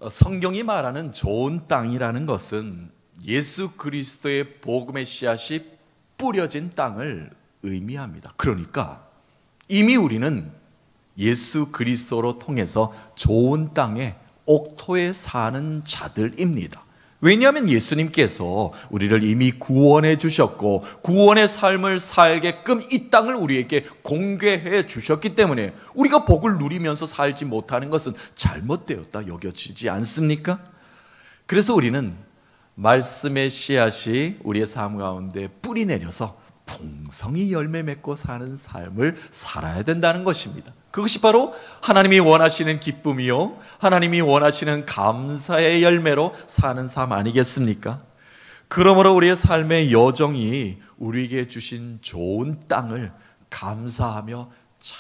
성경이 말하는 좋은 땅이라는 것은 예수 그리스도의 복음의 씨앗이 뿌려진 땅을 의미합니다. 그러니까 이미 우리는 예수 그리스도로 통해서 좋은 땅에 옥토에 사는 자들입니다. 왜냐하면 예수님께서 우리를 이미 구원해 주셨고 구원의 삶을 살게끔 이 땅을 우리에게 공개해 주셨기 때문에 우리가 복을 누리면서 살지 못하는 것은 잘못되었다 여겨지지 않습니까? 그래서 우리는 말씀의 씨앗이 우리의 삶 가운데 뿌리 내려서 풍성히 열매 맺고 사는 삶을 살아야 된다는 것입니다. 그것이 바로 하나님이 원하시는 기쁨이요, 하나님이 원하시는 감사의 열매로 사는 삶 아니겠습니까? 그러므로 우리의 삶의 여정이 우리에게 주신 좋은 땅을 감사하며 잘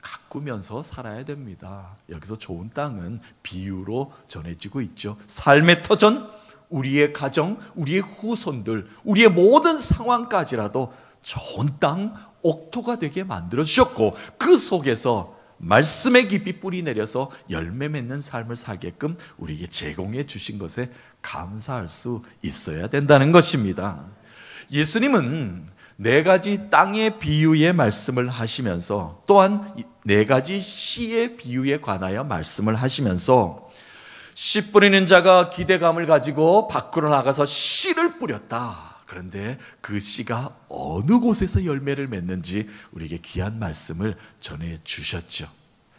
가꾸면서 살아야 됩니다. 여기서 좋은 땅은 비유로 전해지고 있죠. 삶의 터전, 우리의 가정, 우리의 후손들, 우리의 모든 상황까지라도 좋은 땅, 옥토가 되게 만들어 주셨고 그 속에서 말씀의 깊이 뿌리 내려서 열매 맺는 삶을 살게끔 우리에게 제공해 주신 것에 감사할 수 있어야 된다는 것입니다. 예수님은 4가지 땅의 비유의 말씀을 하시면서 또한 4가지 씨의 비유에 관하여 말씀을 하시면서 씨 뿌리는 자가 기대감을 가지고 밖으로 나가서 씨를 뿌렸다. 그런데 그 씨가 어느 곳에서 열매를 맺는지 우리에게 귀한 말씀을 전해 주셨죠.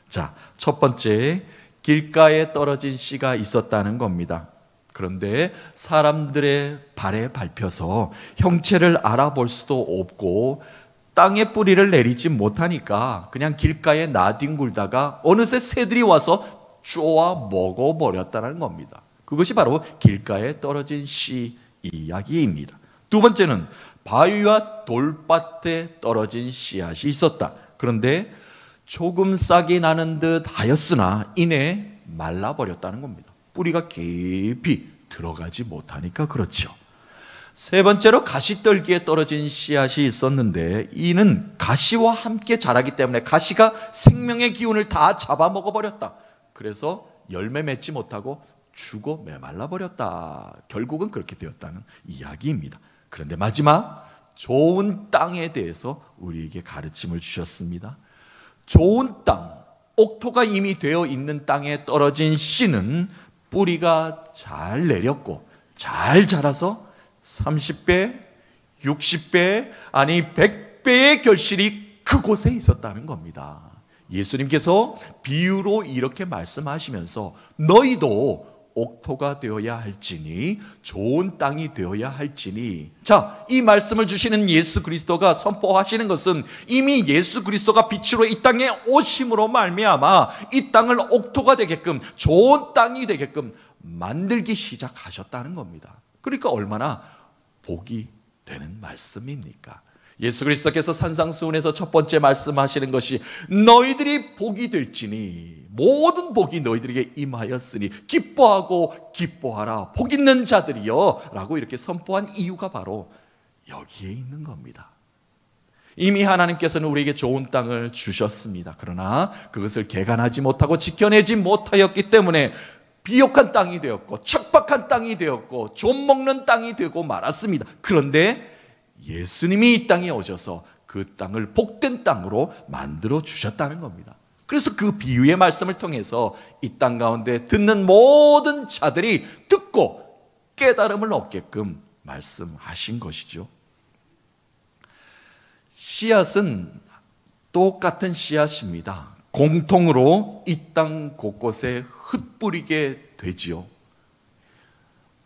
자, 첫 번째, 길가에 떨어진 씨가 있었다는 겁니다. 그런데 사람들의 발에 밟혀서 형체를 알아볼 수도 없고 땅에 뿌리를 내리지 못하니까 그냥 길가에 나뒹굴다가 어느새 새들이 와서 쪼아 먹어버렸다는 겁니다. 그것이 바로 길가에 떨어진 씨 이야기입니다. 두 번째는 바위와 돌밭에 떨어진 씨앗이 있었다. 그런데 조금 싹이 나는 듯 하였으나 이내 말라버렸다는 겁니다. 뿌리가 깊이 들어가지 못하니까 그렇죠. 세 번째로 가시떨기에 떨어진 씨앗이 있었는데 이는 가시와 함께 자라기 때문에 가시가 생명의 기운을 다 잡아먹어버렸다. 그래서 열매 맺지 못하고 죽어 메말라버렸다. 결국은 그렇게 되었다는 이야기입니다. 그런데 마지막 좋은 땅에 대해서 우리에게 가르침을 주셨습니다. 좋은 땅, 옥토가 이미 되어 있는 땅에 떨어진 씨는 뿌리가 잘 내렸고 잘 자라서 30배, 60배, 아니 100배의 결실이 그곳에 있었다는 겁니다. 예수님께서 비유로 이렇게 말씀하시면서 너희도 옥토가 되어야 할지니 좋은 땅이 되어야 할지니, 자, 이 말씀을 주시는 예수 그리스도가 선포하시는 것은 이미 예수 그리스도가 빛으로 이 땅에 오심으로 말미암아 이 땅을 옥토가 되게끔 좋은 땅이 되게끔 만들기 시작하셨다는 겁니다. 그러니까 얼마나 복이 되는 말씀입니까? 예수 그리스도께서 산상수훈에서 첫 번째 말씀하시는 것이 너희들이 복이 될지니 모든 복이 너희들에게 임하였으니 기뻐하고 기뻐하라 복 있는 자들이여 라고 이렇게 선포한 이유가 바로 여기에 있는 겁니다. 이미 하나님께서는 우리에게 좋은 땅을 주셨습니다. 그러나 그것을 개간하지 못하고 지켜내지 못하였기 때문에 비옥한 땅이 되었고 척박한 땅이 되었고 좀 먹는 땅이 되고 말았습니다. 그런데 예수님이 이 땅에 오셔서 그 땅을 복된 땅으로 만들어 주셨다는 겁니다. 그래서 그 비유의 말씀을 통해서 이 땅 가운데 듣는 모든 자들이 듣고 깨달음을 얻게끔 말씀하신 것이죠. 씨앗은 똑같은 씨앗입니다. 공통으로 이 땅 곳곳에 흩뿌리게 되지요.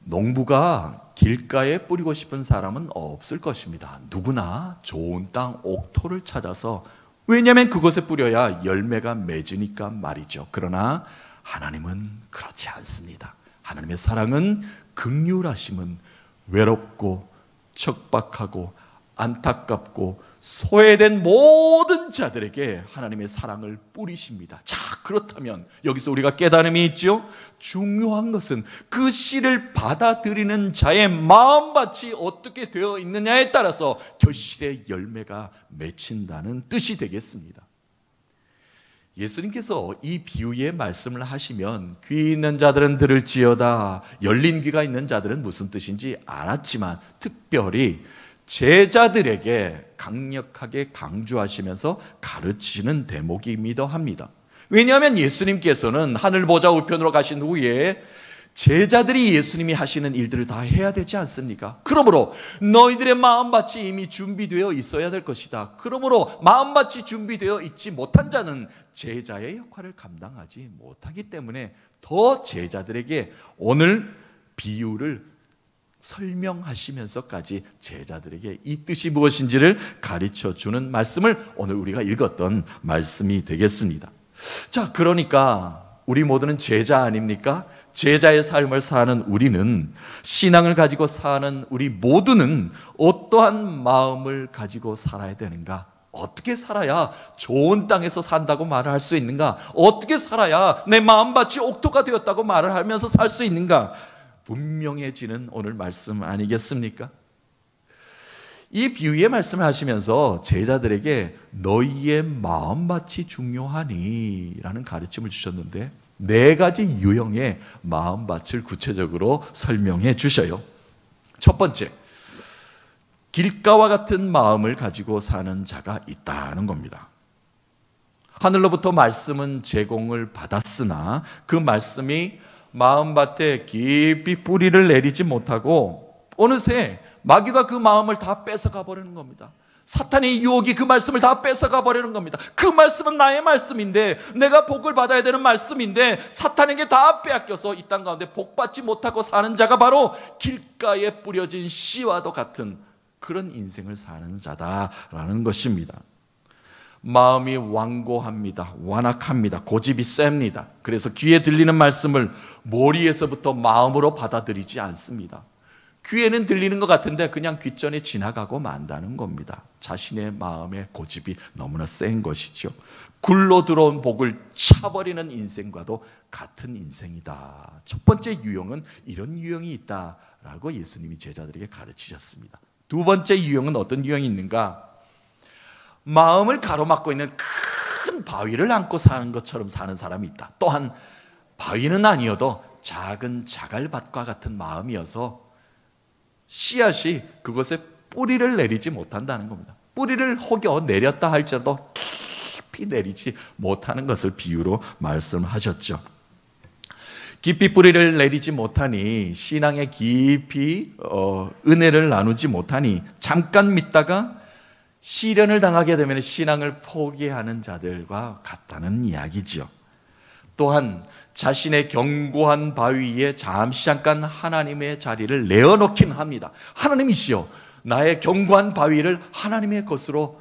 농부가 길가에 뿌리고 싶은 사람은 없을 것입니다. 누구나 좋은 땅 옥토를 찾아서, 왜냐하면 그곳에 뿌려야 열매가 맺으니까 말이죠. 그러나 하나님은 그렇지 않습니다. 하나님의 사랑은, 긍휼하심은 외롭고 척박하고 안타깝고 소외된 모든 자들에게 하나님의 사랑을 뿌리십니다. 자, 그렇다면 여기서 우리가 깨달음이 있죠. 중요한 것은 그 씨를 받아들이는 자의 마음밭이 어떻게 되어 있느냐에 따라서 결실의 열매가 맺힌다는 뜻이 되겠습니다. 예수님께서 이 비유의 말씀을 하시면 귀 있는 자들은 들을지어다, 열린 귀가 있는 자들은 무슨 뜻인지 알았지만 특별히 제자들에게 강력하게 강조하시면서 가르치는 대목이기도 합니다. 왜냐하면 예수님께서는 하늘 보좌 우편으로 가신 후에 제자들이 예수님이 하시는 일들을 다 해야 되지 않습니까? 그러므로 너희들의 마음밭이 이미 준비되어 있어야 될 것이다. 그러므로 마음밭이 준비되어 있지 못한 자는 제자의 역할을 감당하지 못하기 때문에 더 제자들에게 오늘 비유를 설명하시면서까지 제자들에게 이 뜻이 무엇인지를 가르쳐 주는 말씀을 오늘 우리가 읽었던 말씀이 되겠습니다. 자, 그러니까 우리 모두는 제자 아닙니까? 제자의 삶을 사는 우리는, 신앙을 가지고 사는 우리 모두는 어떠한 마음을 가지고 살아야 되는가? 어떻게 살아야 좋은 땅에서 산다고 말을 할 수 있는가? 어떻게 살아야 내 마음밭이 옥토가 되었다고 말을 하면서 살 수 있는가? 분명해지는 오늘 말씀 아니겠습니까? 이 비유의 말씀을 하시면서 제자들에게 너희의 마음밭이 중요하니 라는 가르침을 주셨는데 4가지 유형의 마음밭을 구체적으로 설명해 주셔요. 첫 번째, 길가와 같은 마음을 가지고 사는 자가 있다는 겁니다. 하늘로부터 말씀은 제공을 받았으나 그 말씀이 마음밭에 깊이 뿌리를 내리지 못하고 어느새 마귀가 그 마음을 다 뺏어가 버리는 겁니다. 사탄의 유혹이 그 말씀을 다 뺏어가 버리는 겁니다. 그 말씀은 나의 말씀인데, 내가 복을 받아야 되는 말씀인데 사탄에게 다 빼앗겨서 이 땅 가운데 복받지 못하고 사는 자가 바로 길가에 뿌려진 씨와도 같은 그런 인생을 사는 자다라는 것입니다. 마음이 완고합니다. 완악합니다. 고집이 셉니다. 그래서 귀에 들리는 말씀을 머리에서부터 마음으로 받아들이지 않습니다. 귀에는 들리는 것 같은데 그냥 귓전에 지나가고 만다는 겁니다. 자신의 마음의 고집이 너무나 센 것이죠. 굴로 들어온 복을 차버리는 인생과도 같은 인생이다. 첫 번째 유형은 이런 유형이 있다라고 예수님이 제자들에게 가르치셨습니다. 두 번째 유형은 어떤 유형이 있는가? 마음을 가로막고 있는 큰 바위를 안고 사는 것처럼 사는 사람이 있다. 또한 바위는 아니어도 작은 자갈밭과 같은 마음이어서 씨앗이 그것에 뿌리를 내리지 못한다는 겁니다. 뿌리를 혹여 내렸다 할지라도 깊이 내리지 못하는 것을 비유로 말씀하셨죠. 깊이 뿌리를 내리지 못하니, 신앙에 깊이 은혜를 나누지 못하니 잠깐 믿다가 시련을 당하게 되면 신앙을 포기하는 자들과 같다는 이야기죠. 또한 자신의 견고한 바위 위에 잠깐 하나님의 자리를 내어놓긴 합니다. 하나님이시여, 나의 견고한 바위를 하나님의 것으로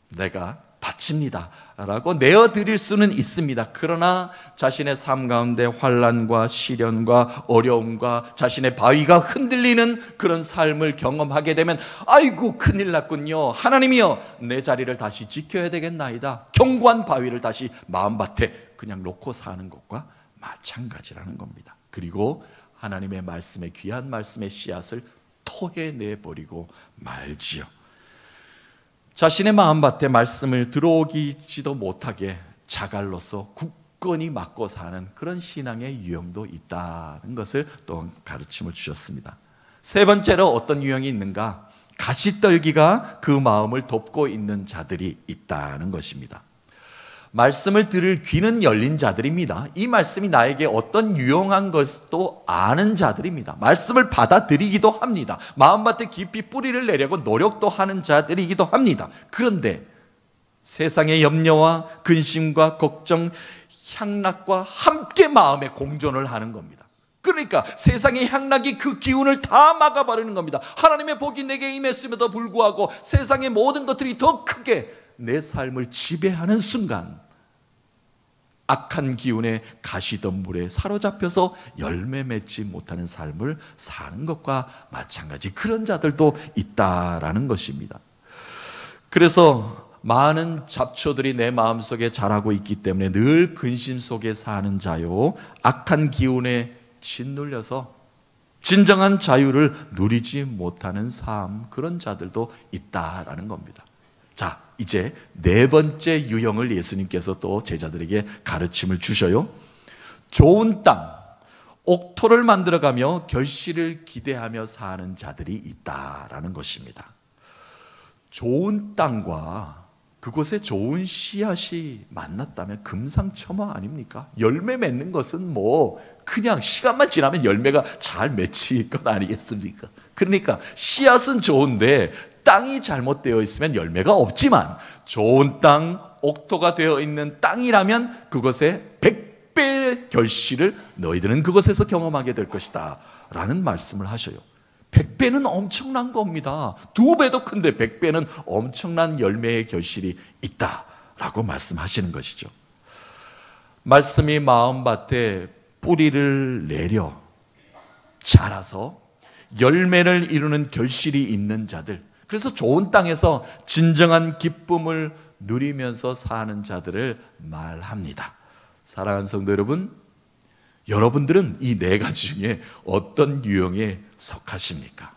내가 바칩니다 라고 내어드릴 수는 있습니다. 그러나 자신의 삶 가운데 환난과 시련과 어려움과 자신의 바위가 흔들리는 그런 삶을 경험하게 되면 아이고 큰일 났군요, 하나님이여 내 자리를 다시 지켜야 되겠나이다, 견고한 바위를 다시 마음밭에 그냥 놓고 사는 것과 마찬가지라는 겁니다. 그리고 하나님의 말씀에, 귀한 말씀의 씨앗을 토해내버리고 말지요. 자신의 마음밭에 말씀을 들어오기지도 못하게 자갈로서 굳건히 막고 사는 그런 신앙의 유형도 있다는 것을 또 가르침을 주셨습니다. 세 번째로 어떤 유형이 있는가? 가시떨기가 그 마음을 덮고 있는 자들이 있다는 것입니다. 말씀을 들을 귀는 열린 자들입니다. 이 말씀이 나에게 어떤 유용한 것도 아는 자들입니다. 말씀을 받아들이기도 합니다. 마음밭에 깊이 뿌리를 내려고 노력도 하는 자들이기도 합니다. 그런데 세상의 염려와 근심과 걱정, 향락과 함께 마음에 공존을 하는 겁니다. 그러니까 세상의 향락이 그 기운을 다 막아버리는 겁니다. 하나님의 복이 내게 임했음에도 불구하고 세상의 모든 것들이 더 크게 내 삶을 지배하는 순간 악한 기운에 가시덤불에 사로잡혀서 열매 맺지 못하는 삶을 사는 것과 마찬가지, 그런 자들도 있다라는 것입니다. 그래서 많은 잡초들이 내 마음속에 자라고 있기 때문에 늘 근심 속에 사는 자요, 악한 기운에 짓눌려서 진정한 자유를 누리지 못하는 삶, 그런 자들도 있다라는 겁니다. 자, 이제 네 번째 유형을 예수님께서 또 제자들에게 가르침을 주셔요. 좋은 땅, 옥토를 만들어가며 결실을 기대하며 사는 자들이 있다라는 것입니다. 좋은 땅과 그곳에 좋은 씨앗이 만났다면 금상첨화 아닙니까? 열매 맺는 것은 뭐 그냥 시간만 지나면 열매가 잘 맺힐 것 아니겠습니까? 그러니까 씨앗은 좋은데 땅이 잘못되어 있으면 열매가 없지만, 좋은 땅, 옥토가 되어 있는 땅이라면 그것에 100배의 결실을 너희들은 그것에서 경험하게 될 것이다 라는 말씀을 하셔요. 100배는 엄청난 겁니다. 2배도 큰데 100배는 엄청난 열매의 결실이 있다라고 말씀하시는 것이죠. 말씀이 마음밭에 뿌리를 내려 자라서 열매를 이루는 결실이 있는 자들, 그래서 좋은 땅에서 진정한 기쁨을 누리면서 사는 자들을 말합니다. 사랑하는 성도 여러분, 여러분들은 이 네 가지 중에 어떤 유형에 속하십니까?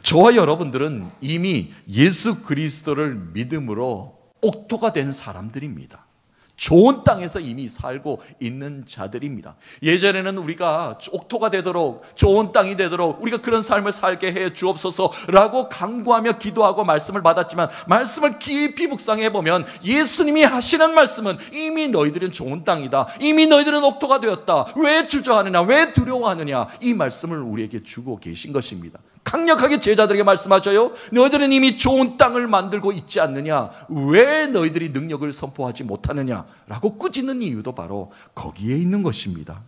저와 여러분들은 이미 예수 그리스도를 믿음으로 옥토가 된 사람들입니다. 좋은 땅에서 이미 살고 있는 자들입니다. 예전에는 우리가 옥토가 되도록, 좋은 땅이 되도록 우리가 그런 삶을 살게 해 주옵소서라고 간구하며 기도하고 말씀을 받았지만, 말씀을 깊이 묵상해 보면 예수님이 하시는 말씀은 이미 너희들은 좋은 땅이다, 이미 너희들은 옥토가 되었다, 왜 주저하느냐, 왜 두려워하느냐, 이 말씀을 우리에게 주고 계신 것입니다. 강력하게 제자들에게 말씀하셔요. 너희들은 이미 좋은 땅을 만들고 있지 않느냐, 왜 너희들이 능력을 선포하지 못하느냐 라고 꾸짖는 이유도 바로 거기에 있는 것입니다.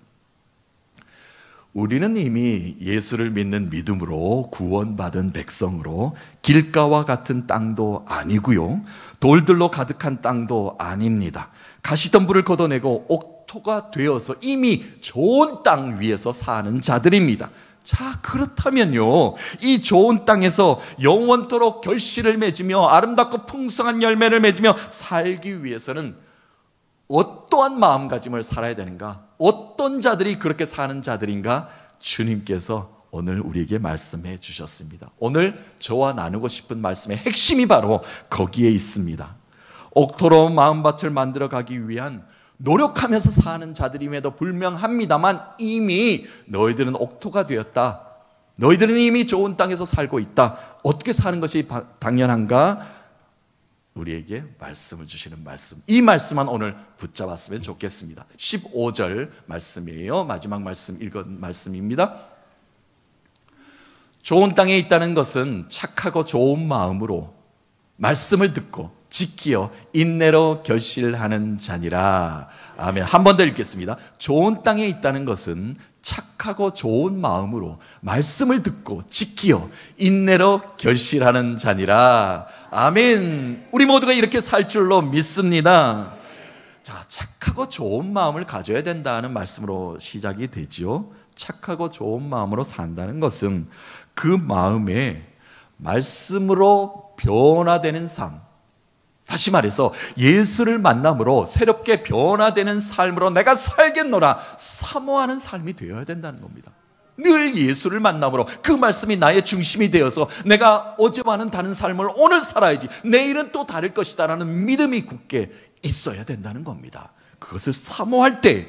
우리는 이미 예수를 믿는 믿음으로 구원받은 백성으로 길가와 같은 땅도 아니고요, 돌들로 가득한 땅도 아닙니다. 가시덤불을 걷어내고 옥토가 되어서 이미 좋은 땅 위에서 사는 자들입니다. 자, 그렇다면요, 이 좋은 땅에서 영원토록 결실을 맺으며 아름답고 풍성한 열매를 맺으며 살기 위해서는 어떠한 마음가짐을 살아야 되는가? 어떤 자들이 그렇게 사는 자들인가? 주님께서 오늘 우리에게 말씀해 주셨습니다. 오늘 저와 나누고 싶은 말씀의 핵심이 바로 거기에 있습니다. 옥토로 마음밭을 만들어 가기 위한 노력하면서 사는 자들임에도 불명합니다만, 이미 너희들은 옥토가 되었다, 너희들은 이미 좋은 땅에서 살고 있다. 어떻게 사는 것이 당연한가? 우리에게 말씀을 주시는 말씀, 이 말씀만 오늘 붙잡았으면 좋겠습니다. 15절 말씀이에요. 마지막 말씀, 읽은 말씀입니다. 좋은 땅에 있다는 것은 착하고 좋은 마음으로 말씀을 듣고 지키어 인내로 결실하는 자니라. 아멘. 한 번 더 읽겠습니다. 좋은 땅에 있다는 것은 착하고 좋은 마음으로 말씀을 듣고 지키어 인내로 결실하는 자니라. 아멘. 우리 모두가 이렇게 살 줄로 믿습니다. 자, 착하고 좋은 마음을 가져야 된다는 말씀으로 시작이 되지요. 착하고 좋은 마음으로 산다는 것은 그 마음에 말씀으로 변화되는 삶, 다시 말해서 예수를 만남으로 새롭게 변화되는 삶으로 내가 살겠노라 사모하는 삶이 되어야 된다는 겁니다. 늘 예수를 만남으로 그 말씀이 나의 중심이 되어서 내가 어제와는 다른 삶을 오늘 살아야지, 내일은 또 다를 것이다 라는 믿음이 굳게 있어야 된다는 겁니다. 그것을 사모할 때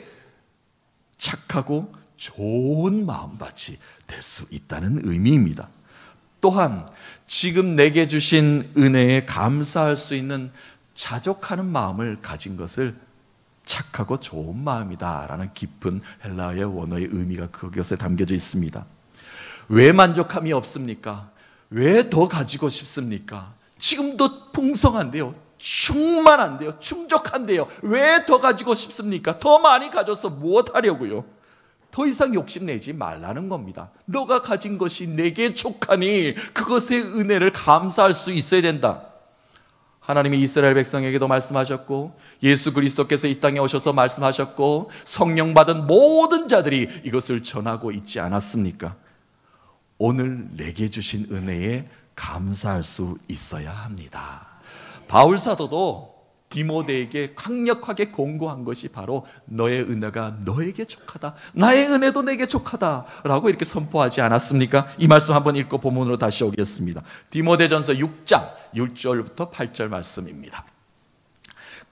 착하고 좋은 마음밭이 될 수 있다는 의미입니다. 또한 지금 내게 주신 은혜에 감사할 수 있는 자족하는 마음을 가진 것을 착하고 좋은 마음이다 라는 깊은 헬라어의 원어의 의미가 그것에 담겨져 있습니다. 왜 만족함이 없습니까? 왜 더 가지고 싶습니까? 지금도 풍성한데요, 충만한데요, 충족한데요, 왜 더 가지고 싶습니까? 더 많이 가져서 무엇 하려고요? 더 이상 욕심내지 말라는 겁니다. 너가 가진 것이 내게 족하니 그것의 은혜를 감사할 수 있어야 된다. 하나님이 이스라엘 백성에게도 말씀하셨고, 예수 그리스도께서 이 땅에 오셔서 말씀하셨고, 성령 받은 모든 자들이 이것을 전하고 있지 않았습니까? 오늘 내게 주신 은혜에 감사할 수 있어야 합니다. 바울 사도도 디모데에게 강력하게 공고한 것이 바로 너의 은혜가 너에게 족하다, 나의 은혜도 내게 족하다 라고 이렇게 선포하지 않았습니까? 이 말씀 한번 읽고 본문으로 다시 오겠습니다. 디모데전서 6장 6절부터 8절 말씀입니다.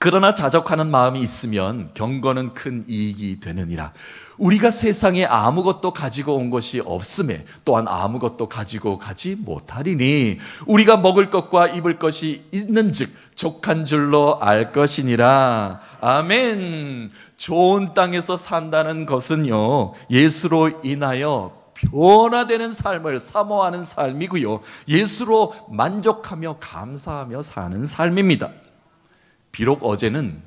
그러나 자족하는 마음이 있으면 경건은 큰 이익이 되느니라. 우리가 세상에 아무것도 가지고 온 것이 없음에 또한 아무것도 가지고 가지 못하리니 우리가 먹을 것과 입을 것이 있는즉 족한 줄로 알 것이니라. 아멘. 좋은 땅에서 산다는 것은요, 예수로 인하여 변화되는 삶을 사모하는 삶이고요, 예수로 만족하며 감사하며 사는 삶입니다. 비록 어제는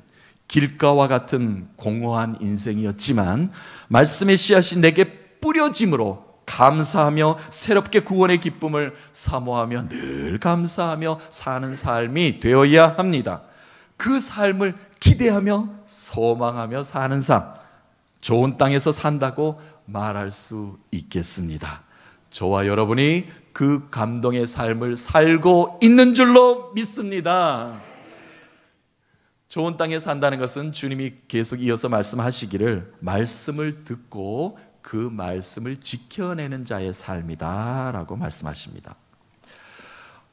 길가와 같은 공허한 인생이었지만 말씀의 씨앗이 내게 뿌려짐으로 감사하며 새롭게 구원의 기쁨을 사모하며 늘 감사하며 사는 삶이 되어야 합니다. 그 삶을 기대하며 소망하며 사는 삶, 좋은 땅에서 산다고 말할 수 있겠습니다. 저와 여러분이 그 감동의 삶을 살고 있는 줄로 믿습니다. 좋은 땅에 산다는 것은 주님이 계속 이어서 말씀하시기를 말씀을 듣고 그 말씀을 지켜내는 자의 삶이다 라고 말씀하십니다.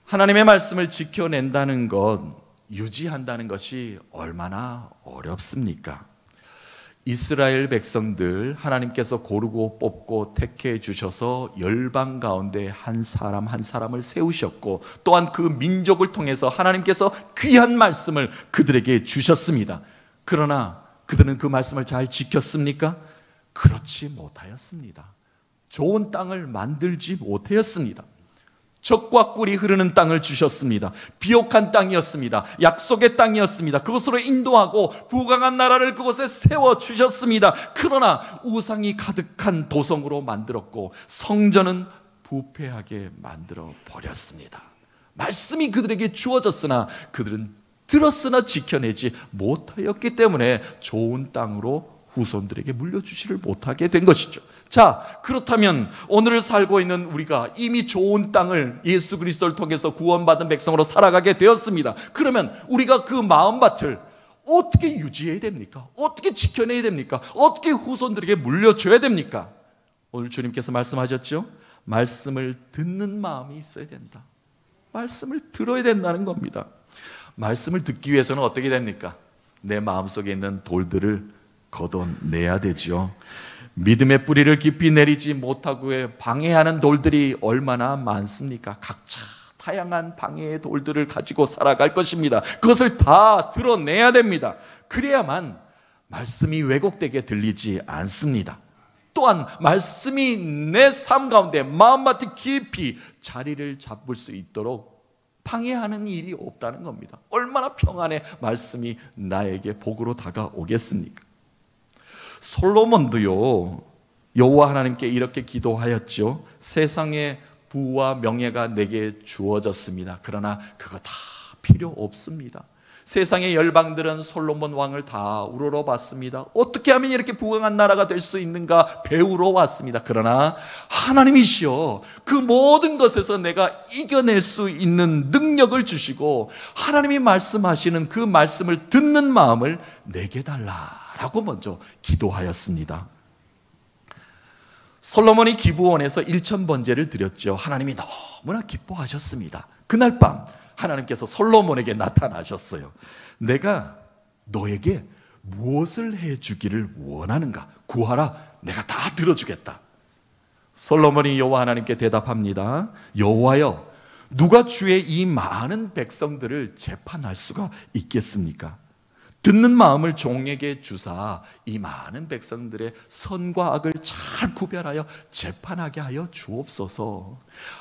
하나님의 말씀을 지켜낸다는 것, 유지한다는 것이 얼마나 어렵습니까? 이스라엘 백성들 하나님께서 고르고 뽑고 택해 주셔서 열방 가운데 한 사람 한 사람을 세우셨고 또한 그 민족을 통해서 하나님께서 귀한 말씀을 그들에게 주셨습니다. 그러나 그들은 그 말씀을 잘 지켰습니까? 그렇지 못하였습니다. 좋은 땅을 만들지 못하였습니다. 젖과 꿀이 흐르는 땅을 주셨습니다. 비옥한 땅이었습니다. 약속의 땅이었습니다. 그곳으로 인도하고 부강한 나라를 그곳에 세워주셨습니다. 그러나 우상이 가득한 도성으로 만들었고 성전은 부패하게 만들어 버렸습니다. 말씀이 그들에게 주어졌으나 그들은 들었으나 지켜내지 못하였기 때문에 좋은 땅으로 후손들에게 물려주지를 못하게 된 것이죠. 자, 그렇다면 오늘 살고 있는 우리가 이미 좋은 땅을 예수 그리스도를 통해서 구원받은 백성으로 살아가게 되었습니다. 그러면 우리가 그 마음밭을 어떻게 유지해야 됩니까? 어떻게 지켜내야 됩니까? 어떻게 후손들에게 물려줘야 됩니까? 오늘 주님께서 말씀하셨죠? 말씀을 듣는 마음이 있어야 된다. 말씀을 들어야 된다는 겁니다. 말씀을 듣기 위해서는 어떻게 됩니까? 내 마음속에 있는 돌들을 걷어내야 되죠. 믿음의 뿌리를 깊이 내리지 못하고 방해하는 돌들이 얼마나 많습니까? 각자 다양한 방해의 돌들을 가지고 살아갈 것입니다. 그것을 다 드러내야 됩니다. 그래야만 말씀이 왜곡되게 들리지 않습니다. 또한 말씀이 내 삶 가운데 마음밭에 깊이 자리를 잡을 수 있도록 방해하는 일이 없다는 겁니다. 얼마나 평안의 말씀이 나에게 복으로 다가오겠습니까? 솔로몬도요, 여호와 하나님께 이렇게 기도하였죠. 세상의 부와 명예가 내게 주어졌습니다. 그러나 그거 다 필요 없습니다. 세상의 열방들은 솔로몬 왕을 다 우러러 봤습니다. 어떻게 하면 이렇게 부강한 나라가 될 수 있는가 배우러 왔습니다. 그러나 하나님이시여, 그 모든 것에서 내가 이겨낼 수 있는 능력을 주시고 하나님이 말씀하시는 그 말씀을 듣는 마음을 내게 달라라고 먼저 기도하였습니다. 솔로몬이 기브온에서 1000번제를 드렸죠. 하나님이 너무나 기뻐하셨습니다. 그날 밤 하나님께서 솔로몬에게 나타나셨어요. 내가 너에게 무엇을 해주기를 원하는가? 구하라. 내가 다 들어주겠다. 솔로몬이 여호와 하나님께 대답합니다. 여호와여, 누가 주의 이 많은 백성들을 재판할 수가 있겠습니까? 듣는 마음을 종에게 주사 이 많은 백성들의 선과 악을 잘 구별하여 재판하게 하여 주옵소서.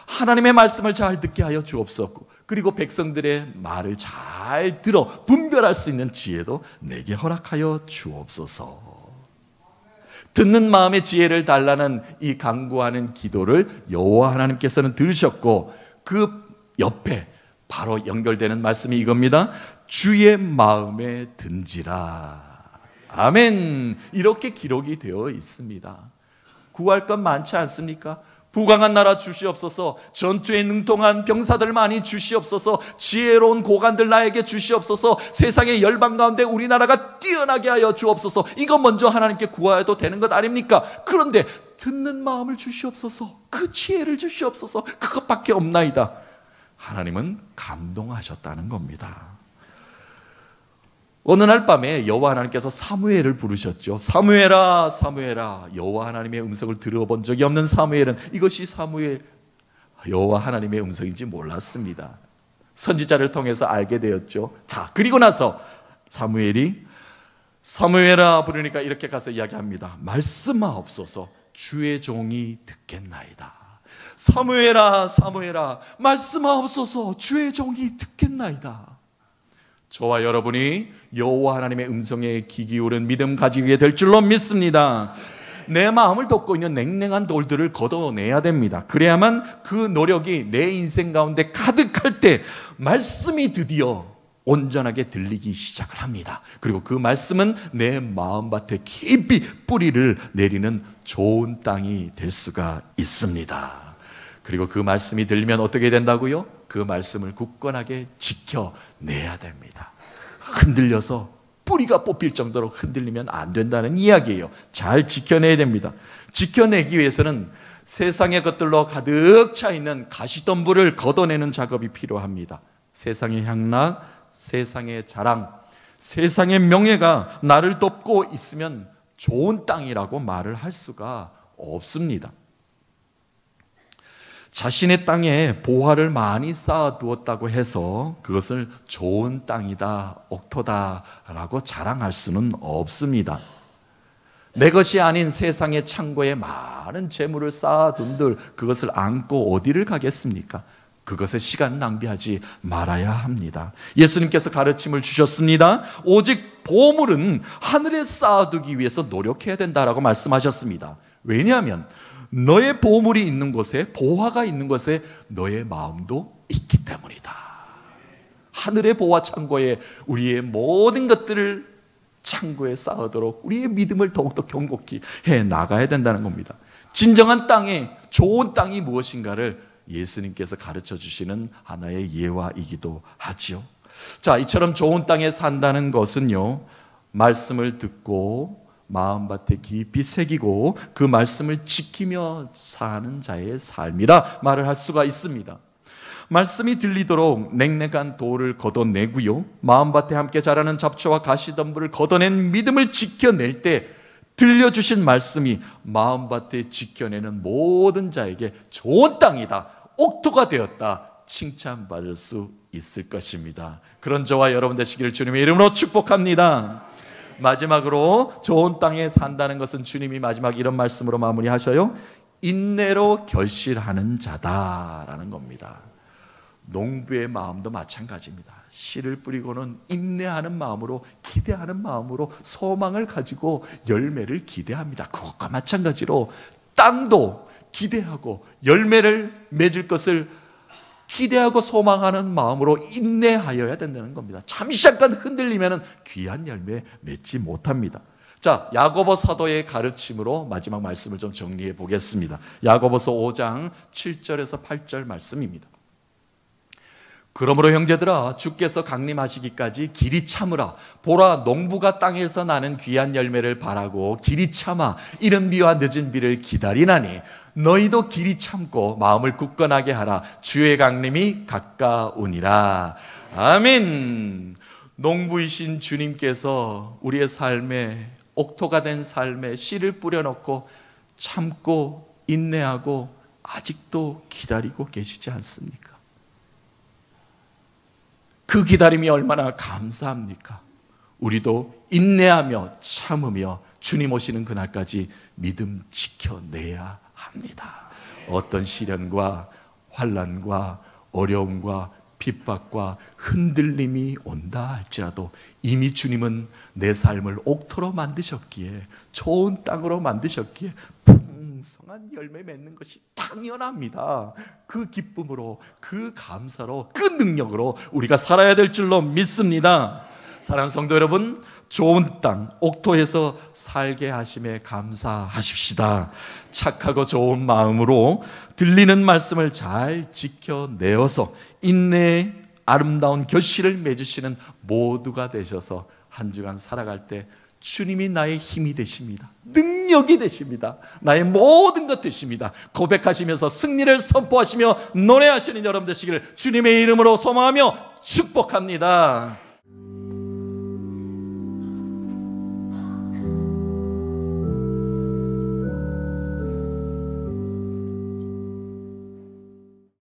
하나님의 말씀을 잘 듣게 하여 주옵소서. 그리고 백성들의 말을 잘 들어 분별할 수 있는 지혜도 내게 허락하여 주옵소서. 듣는 마음의 지혜를 달라는 이 간구하는 기도를 여호와 하나님께서는 들으셨고 그 옆에 바로 연결되는 말씀이 이겁니다. 주의 마음에 든지라. 아멘. 이렇게 기록이 되어 있습니다. 구할 것 많지 않습니까? 부강한 나라 주시옵소서. 전투에 능통한 병사들 많이 주시옵소서. 지혜로운 고관들 나에게 주시옵소서. 세상의 열방 가운데 우리나라가 뛰어나게 하여 주옵소서. 이거 먼저 하나님께 구하여도 되는 것 아닙니까? 그런데 듣는 마음을 주시옵소서. 그 지혜를 주시옵소서. 그것밖에 없나이다. 하나님은 감동하셨다는 겁니다. 어느 날 밤에 여호와 하나님께서 사무엘을 부르셨죠. 사무엘아, 사무엘아. 여호와 하나님의 음성을 들어본 적이 없는 사무엘은 이것이 여호와 하나님의 음성인지 몰랐습니다. 선지자를 통해서 알게 되었죠. 자, 그리고 나서 사무엘이 사무엘아 부르니까 이렇게 가서 이야기합니다. 말씀하옵소서. 주의 종이 듣겠나이다. 사무엘아, 사무엘아, 말씀하옵소서. 주의 종이 듣겠나이다. 저와 여러분이 여호와 하나님의 음성에 귀 기울은 믿음 가지게 될 줄로 믿습니다. 내 마음을 덮고 있는 냉랭한 돌들을 걷어내야 됩니다. 그래야만 그 노력이 내 인생 가운데 가득할 때 말씀이 드디어 온전하게 들리기 시작을 합니다. 그리고 그 말씀은 내 마음밭에 깊이 뿌리를 내리는 좋은 땅이 될 수가 있습니다. 그리고 그 말씀이 들리면 어떻게 된다고요? 그 말씀을 굳건하게 지켜내야 됩니다. 흔들려서 뿌리가 뽑힐 정도로 흔들리면 안 된다는 이야기예요. 잘 지켜내야 됩니다. 지켜내기 위해서는 세상의 것들로 가득 차 있는 가시덤불을 걷어내는 작업이 필요합니다. 세상의 향락, 세상의 자랑, 세상의 명예가 나를 덮고 있으면 좋은 땅이라고 말을 할 수가 없습니다. 자신의 땅에 보화를 많이 쌓아두었다고 해서 그것을 좋은 땅이다, 옥토다라고 자랑할 수는 없습니다. 내 것이 아닌 세상의 창고에 많은 재물을 쌓아둔들 그것을 안고 어디를 가겠습니까? 그것에 시간 낭비하지 말아야 합니다. 예수님께서 가르침을 주셨습니다. 오직 보물은 하늘에 쌓아두기 위해서 노력해야 된다라고 말씀하셨습니다. 왜냐하면 너의 보물이 있는 곳에, 보화가 있는 곳에 너의 마음도 있기 때문이다. 하늘의 보화 창고에 우리의 모든 것들을 창고에 쌓도록 우리의 믿음을 더욱더 견고히 해 나가야 된다는 겁니다. 진정한 땅에, 좋은 땅이 무엇인가를 예수님께서 가르쳐 주시는 하나의 예화이기도 하지요. 자, 이처럼 좋은 땅에 산다는 것은요, 말씀을 듣고 마음밭에 깊이 새기고 그 말씀을 지키며 사는 자의 삶이라 말을 할 수가 있습니다. 말씀이 들리도록 냉랭한 돌을 걷어내고요, 마음밭에 함께 자라는 잡초와 가시덤불을 걷어낸 믿음을 지켜낼 때 들려주신 말씀이 마음밭에 지켜내는 모든 자에게 좋은 땅이다, 옥토가 되었다, 칭찬받을 수 있을 것입니다. 그런 저와 여러분 되시기를 주님의 이름으로 축복합니다. 마지막으로 좋은 땅에 산다는 것은 주님이 마지막 이런 말씀으로 마무리하셔요. 인내로 결실하는 자다라는 겁니다. 농부의 마음도 마찬가지입니다. 씨를 뿌리고는 인내하는 마음으로, 기대하는 마음으로 소망을 가지고 열매를 기대합니다. 그것과 마찬가지로 땅도 기대하고 열매를 맺을 것을 기대하고 소망하는 마음으로 인내하여야 된다는 겁니다. 잠시 잠깐 흔들리면 귀한 열매 맺지 못합니다. 자, 야고보 사도의 가르침으로 마지막 말씀을 좀 정리해 보겠습니다. 야고보서 5장 7절에서 8절 말씀입니다. 그러므로 형제들아, 주께서 강림하시기까지 길이 참으라. 보라, 농부가 땅에서 나는 귀한 열매를 바라고 길이 참아 이른 비와 늦은 비를 기다리나니 너희도 길이 참고 마음을 굳건하게 하라. 주의 강림이 가까우니라. 아멘. 농부이신 주님께서 우리의 삶에, 옥토가 된 삶에 씨를 뿌려놓고 참고 인내하고 아직도 기다리고 계시지 않습니까? 그 기다림이 얼마나 감사합니까? 우리도 인내하며 참으며 주님 오시는 그날까지 믿음 지켜내야 합니다. 어떤 시련과 환난과 어려움과 핍박과 흔들림이 온다 할지라도 이미 주님은 내 삶을 옥토로 만드셨기에, 좋은 땅으로 만드셨기에 풍성한 열매 맺는 것이 당연합니다. 그 기쁨으로, 그 감사로, 그 능력으로 우리가 살아야 될 줄로 믿습니다. 사랑하는 성도 여러분, 좋은 땅 옥토에서 살게 하심에 감사하십시다. 착하고 좋은 마음으로 들리는 말씀을 잘 지켜내어서 인내의 아름다운 결실을 맺으시는 모두가 되셔서 한 주간 살아갈 때 주님이 나의 힘이 되십니다. 능력이 되십니다. 나의 모든 것 되십니다. 고백하시면서 승리를 선포하시며 노래하시는 여러분 되시기를 주님의 이름으로 소망하며 축복합니다.